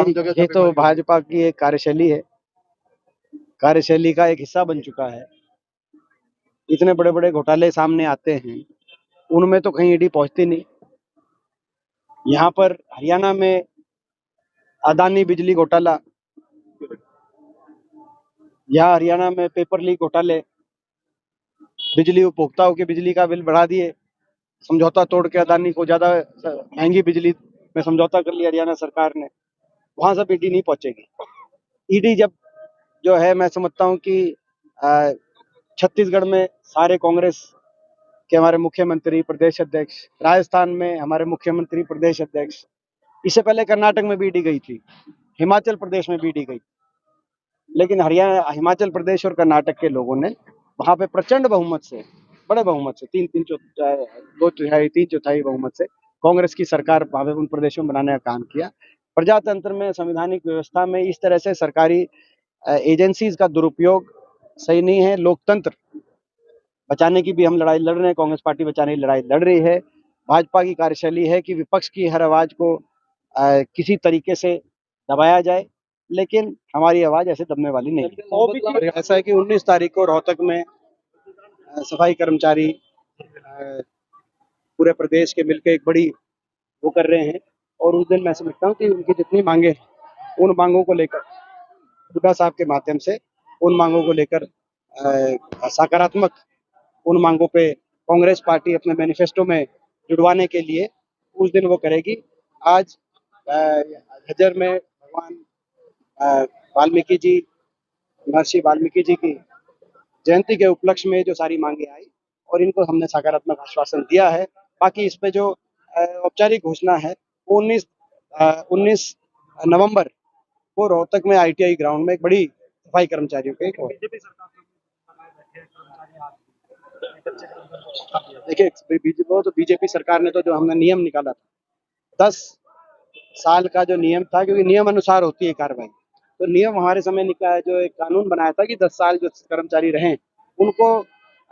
ये तो भाजपा की एक कार्यशैली है, कार्यशैली का एक हिस्सा बन चुका है। इतने बड़े बड़े घोटाले सामने आते हैं, उनमें तो कहीं ईडी पहुंचती नहीं। यहाँ पर हरियाणा में अदानी बिजली घोटाला, यहाँ हरियाणा में पेपर लीक घोटाले, बिजली उपभोक्ताओं के बिजली का बिल बढ़ा दिए, समझौता तोड़ के अदानी को ज्यादा महंगी बिजली में समझौता कर लिया हरियाणा सरकार ने। वहां सब ईडी नहीं पहुंचेगी। ईडी जब जो है, मैं समझता हूँ कि छत्तीसगढ़ में सारे कांग्रेस के हमारे मुख्यमंत्री प्रदेश अध्यक्ष, राजस्थान में हमारे मुख्यमंत्री प्रदेश अध्यक्ष, इससे पहले कर्नाटक में भी ईडी गई थी, हिमाचल प्रदेश में भी ईडी गई, लेकिन हरियाणा, हिमाचल प्रदेश और कर्नाटक के लोगों ने वहां पे प्रचंड बहुमत से, बड़े बहुमत से, दो तिहाई तीन चौथाई बहुमत से कांग्रेस की सरकार वहां पे उन प्रदेशों में बनाने का काम किया। प्रजातंत्र में, संवैधानिक व्यवस्था में इस तरह से सरकारी एजेंसीज का दुरुपयोग सही नहीं है। लोकतंत्र बचाने की भी हम लड़ाई लड़ रहे हैं, कांग्रेस पार्टी बचाने की लड़ाई लड़ रही है। भाजपा की कार्यशैली है कि विपक्ष की हर आवाज को किसी तरीके से दबाया जाए, लेकिन हमारी आवाज ऐसे दबने वाली नहीं है। ऐसा है कि 19 तारीख को रोहतक में सफाई कर्मचारी पूरे प्रदेश के मिलकर एक बड़ी वो कर रहे हैं, और उस दिन मैं समझता हूँ कि उनकी जितनी मांगे, उन मांगों को लेकर हुड्डा साहब के माध्यम से उन मांगों को लेकर सकारात्मक उन मांगों पे कांग्रेस पार्टी अपने मैनिफेस्टो में जुड़वाने के लिए उस दिन वो करेगी। आज झज्जर में भगवान वाल्मीकि जी, महर्षि वाल्मीकि जी की जयंती के उपलक्ष्य में जो सारी मांगे आई, और इनको हमने सकारात्मक आश्वासन दिया है। बाकी इस पे जो औपचारिक घोषणा है, वो 19 नवंबर को रोहतक में ITI ग्राउंड में एक बड़ी सफाई कर्मचारियों के देखिए, वो तो बीजेपी सरकार ने तो जो हमने नियम निकाला था, 10 साल का जो नियम था, क्योंकि नियम अनुसार होती है कार्रवाई, तो नियम हमारे समय निकला है, जो एक कानून बनाया था कि 10 साल जो कर्मचारी रहें उनको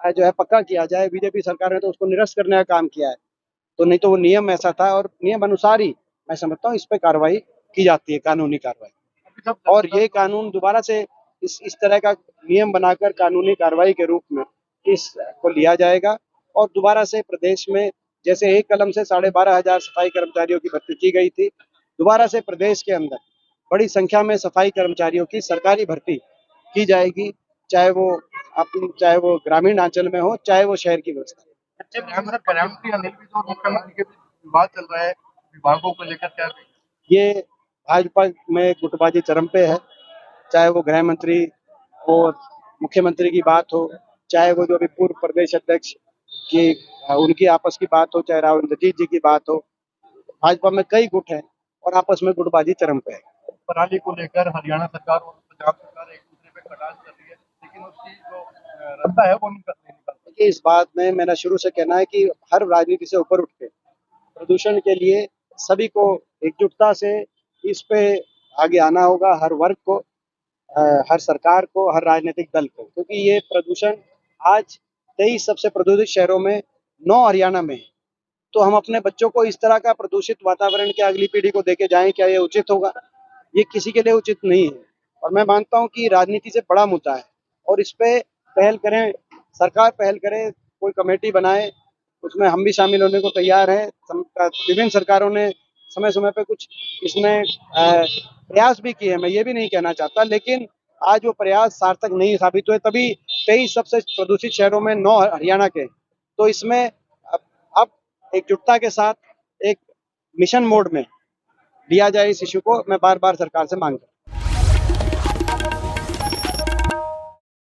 जो है पक्का किया जाए। बीजेपी सरकार ने तो उसको निरस्त करने का काम किया है, तो नहीं तो वो नियम ऐसा था, और नियम अनुसार ही मैं समझता हूँ इस पे कार्रवाई की जाती है, कानूनी कार्रवाई। और ये कानून दोबारा से इस तरह का नियम बनाकर कानूनी कार्रवाई के रूप में इसको लिया जाएगा, और दोबारा से प्रदेश में जैसे एक कलम से 12,500 सफाई कर्मचारियों की भर्ती की गई थी, दोबारा से प्रदेश के अंदर बड़ी संख्या में सफाई कर्मचारियों की सरकारी भर्ती की जाएगी, चाहे वो ग्रामीण अंचल में हो, चाहे वो शहर की व्यवस्था। प्रधानमंत्री अनिल विज और मुख्यमंत्री के बीच विवाद चल रहा है, विभागों को लेकर क्या? ये भाजपा में गुटबाजी चरम पे है, चाहे वो गृह मंत्री और मुख्यमंत्री की बात हो, चाहे वो जो अभी पूर्व प्रदेश अध्यक्ष की उनकी आपस की बात हो, चाहे राहुल इंद्रजीत जी की बात हो। भाजपा में कई गुट हैं और आपस में गुटबाजी चरम पे है। पराली को लेकर हरियाणा सरकार और पंजाब सरकार एक दूसरे पे खटास कर रही है, लेकिन उसकी जो रास्ता है वो नहीं निकलता। इस बात में मेरा शुरू से कहना है कि हर राजनीति से ऊपर उठ के प्रदूषण के लिए सभी को एकजुटता से इस पे आगे आना होगा, हर वर्ग को, हर सरकार को, हर राजनीतिक दल को, क्योंकि ये प्रदूषण आज 23 सबसे प्रदूषित शहरों में 9 हरियाणा में है। तो हम अपने बच्चों को इस तरह का प्रदूषित वातावरण क्या अगली पीढ़ी को देके जाएं, क्या ये उचित होगा? ये किसी के लिए उचित नहीं है, और मैं मानता हूं कि राजनीति से बड़ा मुद्दा है, और इस पे पहल करें, सरकार पहल करे, कोई कमेटी बनाए, उसमें हम भी शामिल होने को तैयार हैं। विभिन्न सरकारों ने समय समय पे कुछ इसमें प्रयास भी किए हैं, मैं ये भी नहीं कहना चाहता, लेकिन आज वो प्रयास सार्थक नहीं साबित हुए, तभी 23 सबसे प्रदूषित शहरों में 9 हरियाणा के। तो इसमें अब एकजुटता के साथ एक मिशन मोड में लिया जाए इस इशू को, मैं बार बार सरकार से मांग करता हूं।